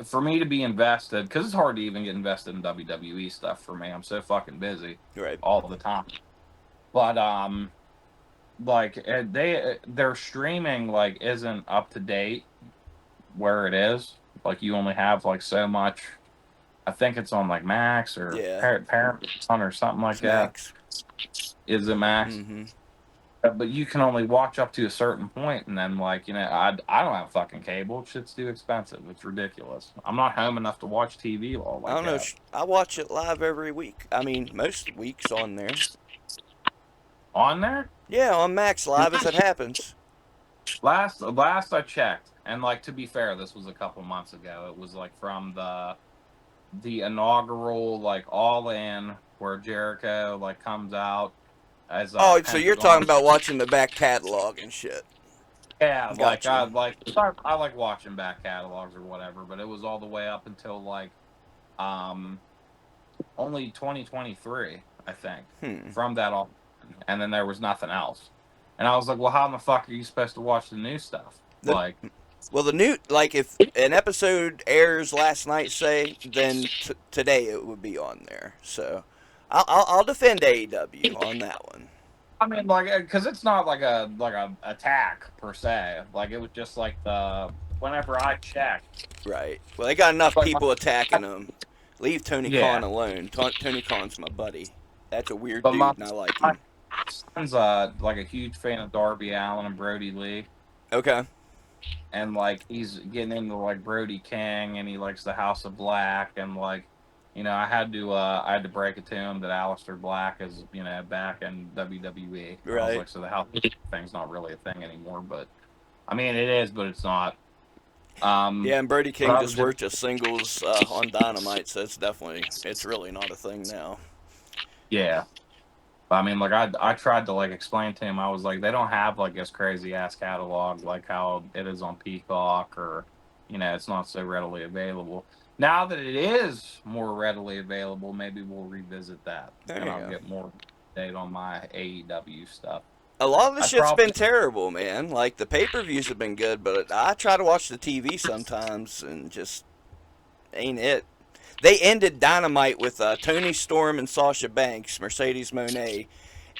for me to be invested, because it's hard to even get invested in WWE stuff for me. I'm so fucking busy Right. all the time. But like their streaming like isn't up to date where it is. Like you only have like so much. I think it's on like Max or Yeah. Paramount or something like It's that. Max. Is it Max? Mm-hmm. But you can only watch up to a certain point, and then like I don't have fucking cable. Shit's too expensive. It's ridiculous. I'm not home enough to watch TV all I like don't know. that. I watch it live every week. I mean, most weeks on there. On there, Yeah, on Max live as it happens. last I checked, and like to be fair, this was a couple months ago. It was like from the inaugural like All In where Jericho like comes out as Oh, so you're talking Pentagon. about watching the back catalog and shit. Yeah, like Gotcha. I like watching back catalogs or whatever, but it was all the way up until like um only 2023, I think, Hmm. from that all, and then there was nothing else. And I was like, well, how in the fuck are you supposed to watch the new stuff? The Like, Well, the new, like, if an episode airs last night, say, then today it would be on there. So I'll defend AEW on that one. I mean, like, because it's not like a attack per se. Like, it was just like whenever I checked, Right. Well, they got enough like people attacking them. Leave Tony Khan yeah, alone. Tony Khan's my buddy. That's a weird but dude, and I like my him. son's like a huge fan of Darby Allin and Brody Lee, Okay. and like he's getting into like Brody King, and he likes the House of Black, and like, I had to break it to him that Aleister Black is back in WWE. I was Right. like, so the House thing's not really a thing anymore, but I mean it is, but it's not. Yeah, and Brody But King I just was just worked as singles on Dynamite, so it's really not a thing now. yeah. I mean, like I tried to like explain to him. I was like, they don't have like this crazy ass catalog like how it is on Peacock, or it's not so readily available. Now that it is more readily available, maybe we'll revisit that, There and you I'll go. get more date on my AEW stuff. A lot of the I shit's been probably terrible, man. Like the pay-per-views have been good, but I try to watch the TV sometimes and just ain't it. They ended Dynamite with Tony Storm and Sasha Banks, Mercedes Moné,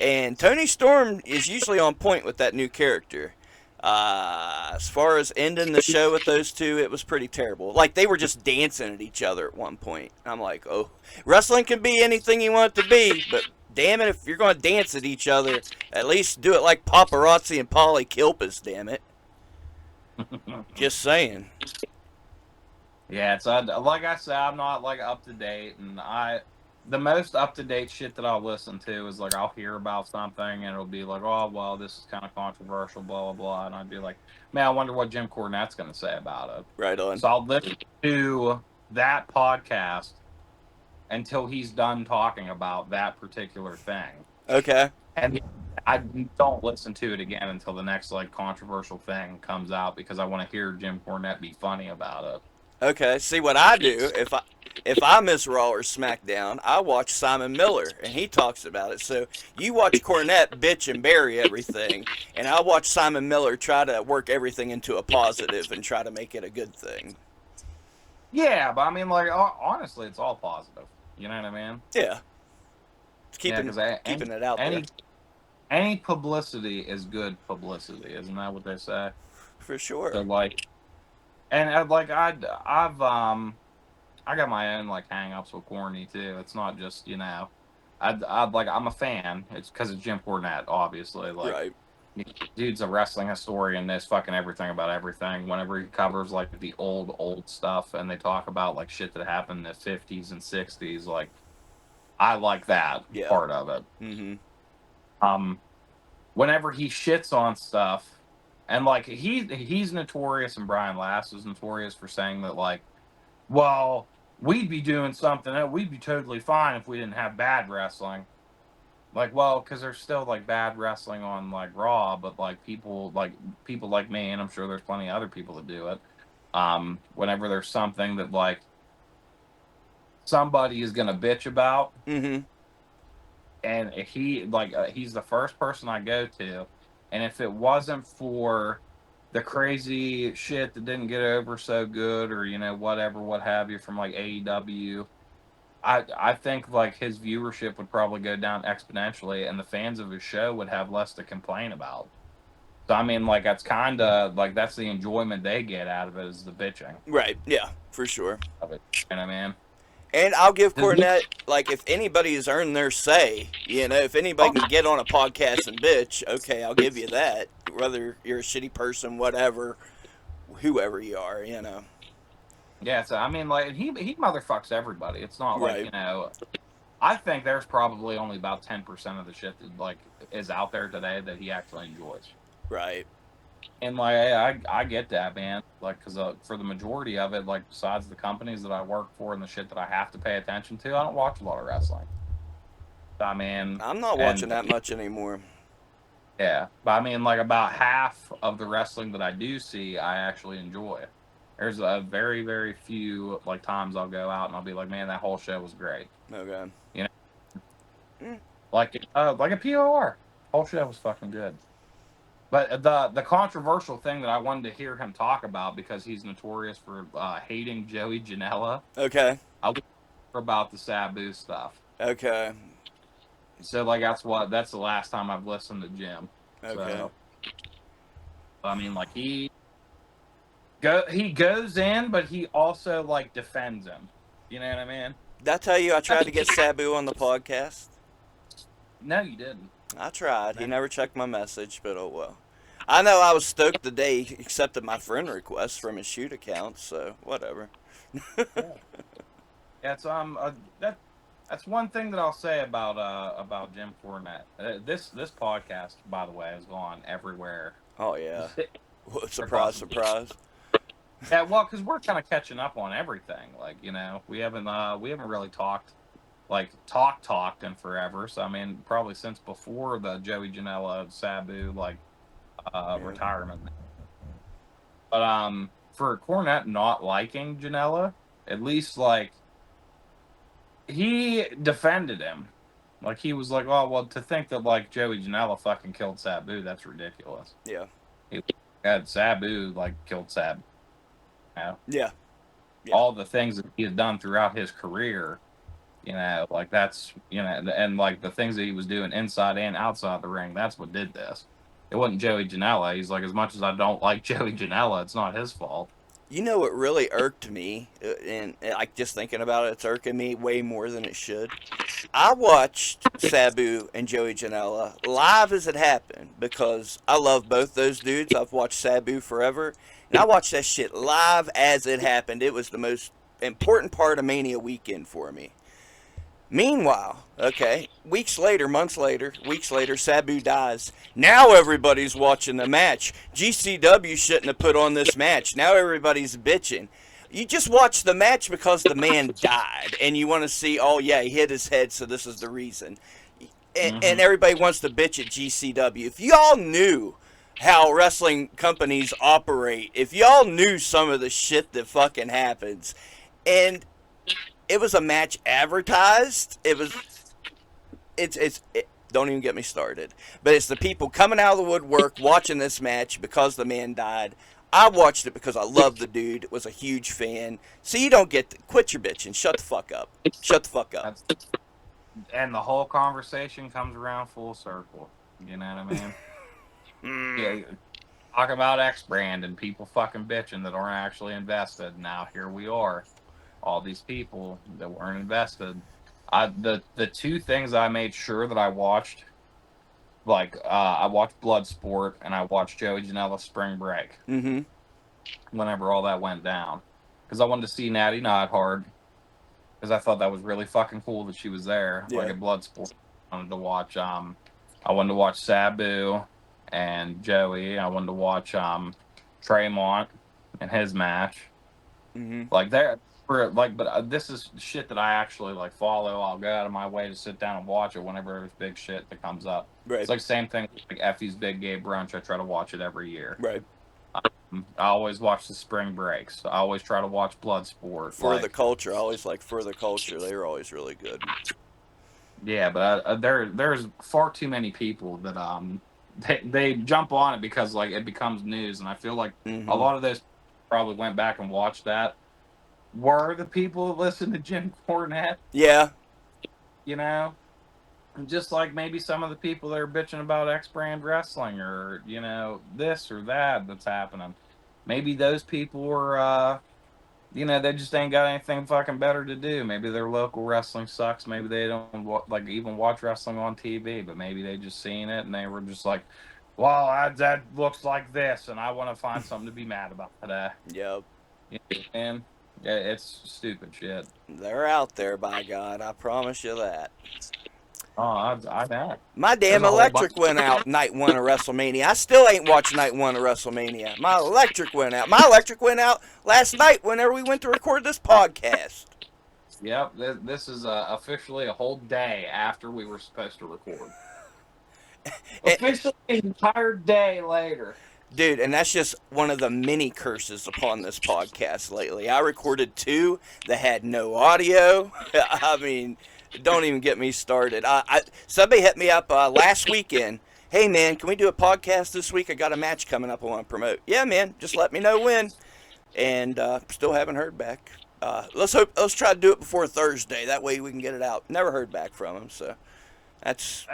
and Tony Storm is usually on point with that new character. As far as ending the show with those two, it was pretty terrible. Like they were just dancing at each other at one point. I'm like, oh, wrestling can be anything you want it to be, but damn it, if you're going to dance at each other, at least do it like Paparazzi and Polly Kilpis. Damn it, just saying. yeah, it's like I said, I'm not like up to date, and the most up to date shit that I'll listen to is like I'll hear about something and it'll be like, oh well, this is kind of controversial, blah blah blah, and I'd be like, man, I wonder what Jim Cornette's going to say about it. Right on. So I'll listen to that podcast until he's done talking about that particular thing, Okay. and I don't listen to it again until the next like controversial thing comes out because I want to hear Jim Cornette be funny about it. Okay, see what I do if I miss Raw or SmackDown, I watch Simon Miller and he talks about it. So you watch Cornette bitch and bury everything, and I watch Simon Miller try to work everything into a positive and try to make it a good thing. Yeah, but I mean, like honestly, it's all positive. You know what I mean? Yeah, it's Yeah, keeping because keeping it out there any publicity is good publicity, isn't that what they say? for So sure. like, and like I got my own like hang-ups with Corny too. It's not just I'd like I'm a fan. It's because it's Jim Cornette, obviously. Like, Right. dude's a wrestling historian. Knows fucking everything about everything. Whenever he covers like the old stuff, and they talk about like shit that happened in the 50s and 60s, like I like that Yeah. part of it. Mhm. Um, Whenever he shits on stuff, and like he's notorious, and Brian Last is notorious for saying that like, well, we'd be doing something that we'd be totally fine if we didn't have bad wrestling. Like, well, because there's still like bad wrestling on like Raw, but like people like me, and I'm sure there's plenty of other people that do it. Whenever there's something that like somebody is gonna bitch about, Mm-hmm. and he's the first person I go to, and if it wasn't for the crazy shit that didn't get over so good, or whatever, what have you, from like AEW, I think like his viewership would probably go down exponentially, and the fans of his show would have less to complain about. So I mean, like that's kind of like that's the enjoyment they get out of it, is the bitching Right. Yeah, for sure. of it. You know what I mean? And I'll give 'Cause Cornette, like, if anybody has earned their say, if anybody oh, can get on a podcast and bitch, okay, I'll give you that. Whether you're a shitty person, whatever, whoever you are. yeah, so I mean, like he motherfucks everybody. It's not like Right. I think there's probably only about 10% of the shit that like is out there today that he actually enjoys. Right. And like I get that, man. Like, because for the majority of it, like besides the companies that I work for and the shit that I have to pay attention to, I don't watch a lot of wrestling. I mean, I'm not watching and that much anymore. yeah, but I mean, like about half of the wrestling that I do see, I actually enjoy. There's a very, very few like times I'll go out and I'll be like, man, that whole show was great. Okay. You know, Mm. like a POR, whole show was fucking good. But the controversial thing that I wanted to hear him talk about, because he's notorious for hating Joey Janela, Okay. I was about the Sabu stuff. Okay. So like that's the last time I've listened to Jim. Okay. So I mean, like he goes in, but he also like defends him. You know what I mean? Did I tell you I tried to get Sabu on the podcast? No, you didn't. I tried. He Man. never checked my message, but oh well. I know I was stoked the day he accepted my friend request from his shoot account, so whatever. Yeah. Yeah, so that's one thing that I'll say about Jim Cornette. This podcast, by the way, has gone everywhere. Oh yeah. Surprise, Across the board. surprise. Yeah, well, because we're kind of catching up on everything. Like, we haven't really talked in forever. So I mean, probably since before the Joey Janela Sabu Yeah. retirement. But for Cornette not liking Janela, at least like he defended him. Like he was like, oh well, to think that like Joey Janela fucking killed Sabu, that's ridiculous. Yeah. He had Sabu like killed Sabu. You know? Yeah. Yeah. All the things that he had done throughout his career, like that's and like the things that he was doing inside and outside the ring, that's what did this. It wasn't Joey Janela. He's like, as much as I don't like Joey Janela, it's not his fault. You know what really irked me, and like just thinking about it, it's irking me way more than it should. I watched Sabu and Joey Janela live as it happened because I love both those dudes. I've watched Sabu forever, and I watched that shit live as it happened. It was the most important part of Mania weekend for me. Meanwhile, okay, weeks later, Sabu dies. Now everybody's watching the match. GCW shouldn't have put on this match. Now everybody's bitching. You just watch the match because the man died, and you want to see, oh yeah, he hit his head, so this is the reason. And Hmm. everybody wants to bitch at GCW. If y'all knew how wrestling companies operate, if y'all knew some of the shit that fucking happens, and it was a match advertised. Don't even get me started. But it's the people coming out of the woodwork watching this match because the man died. I watched it because I love the dude. Was a huge fan. So you don't quit your bitching. Shut the fuck up. Shut the fuck up. That's and the whole conversation comes around full circle. You know what I mean? Mm, Yeah, talk about X brand and people fucking bitching that aren't actually invested. Now here we are, all these people that weren't invested. The two things I made sure that I watched, like I watched Bloodsport and I watched Joey Janela Spring Break mm-hmm. whenever all that went down, because I wanted to see Natty Neidhart, because I thought that was really fucking cool that she was there, like Yeah. at Bloodsport. I wanted to watch Sabu and Joey. I wanted to watch Tremont and his match. Mm-hmm. Like there but this is shit that I actually like follow. I'll go out of my way to sit down and watch it whenever there's big shit that comes up. Right. It's like same thing with like Effie's Big Gay Brunch. I try to watch it every year. Right. I always watch the spring breaks. I always try to watch Bloodsport. For the Like, culture, I always like For the Culture. They were always really good. yeah, but there's far too many people that they jump on it because like it becomes news, and I feel like a Mm-hmm. lot of those probably went back and watched that were the people that listened to Jim Cornette. Yeah. You know, just like maybe some of the people that are bitching about X brand wrestling or this or that that's happening. Maybe those people are they just ain't got anything fucking better to do. Maybe their local wrestling sucks. Maybe they don't like even watch wrestling on TV, but maybe they just seen it and they were just like, "Well, that looks like this, and I want to find something to be mad about today." Yep. And yeah, it's stupid shit. They're out there, by God. I promise you that. Oh, I know. My There's damn a whole bunch. electric went out night one of WrestleMania. I still ain't watched night one of WrestleMania. My electric went out. My electric went out last night whenever we went to record this podcast. Yep, this is officially a whole day after we were supposed to record. Officially, an entire day later. Dude, and that's just one of the many curses upon this podcast lately. I recorded 2 that had no audio. I mean, don't even get me started. Somebody hit me up last weekend. Hey man, can we do a podcast this week? I got a match coming up I want to promote. Yeah, man, just let me know when. And still haven't heard back. Let's try to do it before Thursday. That way we can get it out. Never heard back from him, so that's.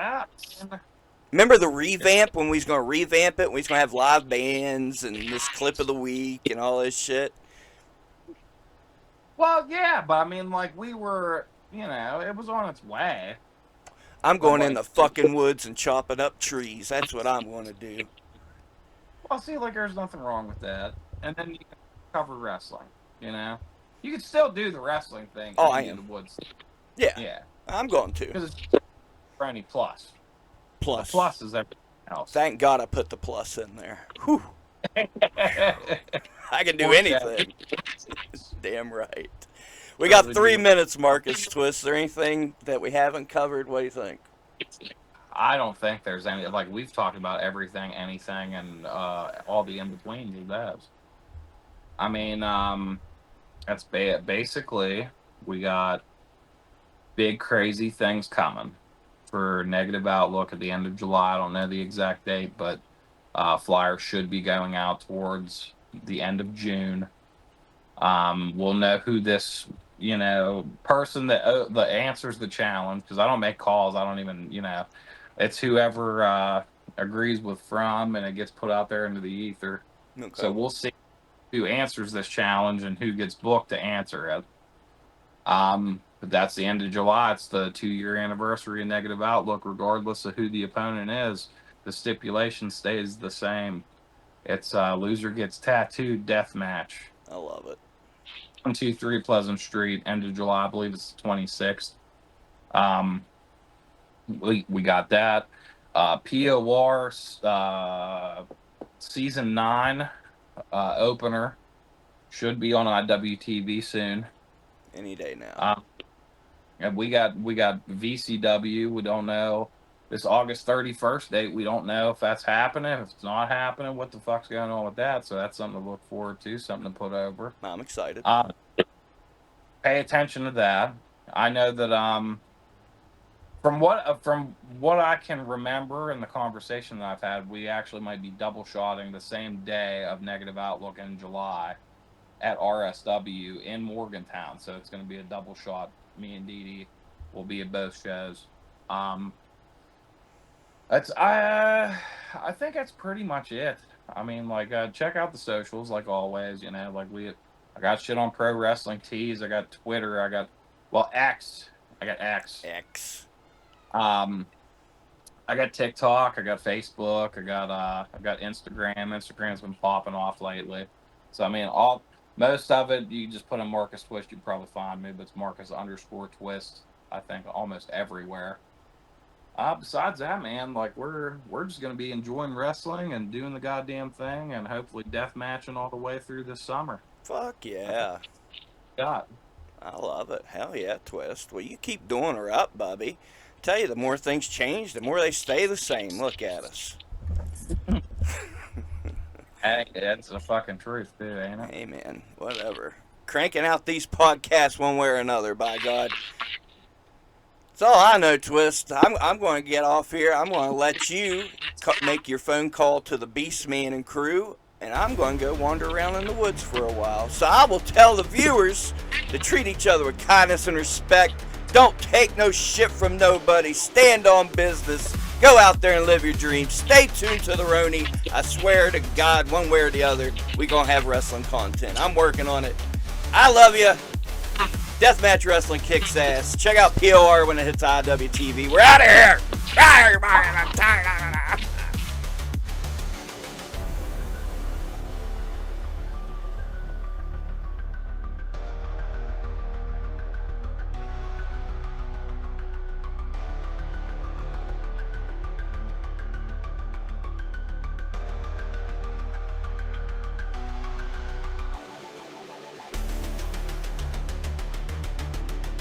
Remember the revamp when we was gonna revamp it? We was gonna have live bands and this clip of the week and all this shit. Well, yeah, but I mean, like we were, it was on its way. I'm But going in like, the fucking woods and chopping up trees. That's what I'm going to do. well, see, like there's nothing wrong with that. And then you can cover wrestling. You can still do the wrestling thing. Oh, I in am. the woods. Yeah, Yeah, I'm going to. because it's Brownie Plus. The Plus, plus is everything else. thank God I put the plus in there. Whew. I can do Poor anything. Damn right. We got 3 minutes, Marcus Twist. Is there anything that we haven't covered? What do you think? I don't think there's any, like we've talked about everything, anything, and all the in betweens of that. I mean, that's basically we got big crazy things coming for Negative Outlook at the end of July. I don't know the exact date, but flyers should be going out towards the end of June. We'll know who this person that answers the challenge, because I don't make calls. I don't even it's whoever agrees with From, and it gets put out there into the ether. Okay. So we'll see who answers this challenge and who gets booked to answer it. But that's the end of July. It's the 2-year anniversary of Negative Outlook. Regardless of who the opponent is, the stipulation stays the same. It's loser gets tattooed death match. I love it. 123 Pleasant Street, end of July. I believe it's the 26th. We got that. POR season 9 opener should be on IWTV soon. Any day now. And we got VCW. We don't know this August 31st date. We don't know if that's happening. If it's not happening, what the fuck's going on with that? So that's something to look forward to. Something to put over. I'm excited. Pay attention to that. I know that from what I can remember in the conversation that I've had, we actually might be double shotting the same day of Negative Outlook in July at RSW in Morgantown. So it's going to be a double shot. Me and Dee Dee will be at both shows. That's I think that's pretty much it. I mean, like check out the socials like always. I got shit on Pro Wrestling Tees. I got Twitter. I got X. I got X. I got TikTok. I got Facebook. I got Instagram. Instagram's been popping off lately. So I mean, most of it you just put in Marcus Twist, you'd probably find me. But it's Marcus_Twist. I think almost everywhere. Besides that, man, like we're just gonna be enjoying wrestling and doing the goddamn thing, and hopefully death matching all the way through this summer. Fuck yeah. Got. I love it. Hell yeah, Twist. Well, you keep doing her up, Bubby. Tell you, the more things change, the more they stay the same. Look at us. Hey, that's the fucking truth, too, ain't it? Hey, man, whatever. Cranking out these podcasts one way or another, by God. That's all I know, Twist. I'm going to get off here. I'm going to let you make your phone call to the Beastman and crew, and I'm going to go wander around in the woods for a while. So I will tell the viewers to treat each other with kindness and respect. Don't take no shit from nobody. Stand on business. Go out there and live your dreams. Stay tuned to the Roni. I swear to God, one way or the other, we going to have wrestling content. I'm working on it. I love you. Deathmatch Wrestling kicks ass. Check out POR when it hits IWTV. We're out of here. Bye, everybody. I'm tired.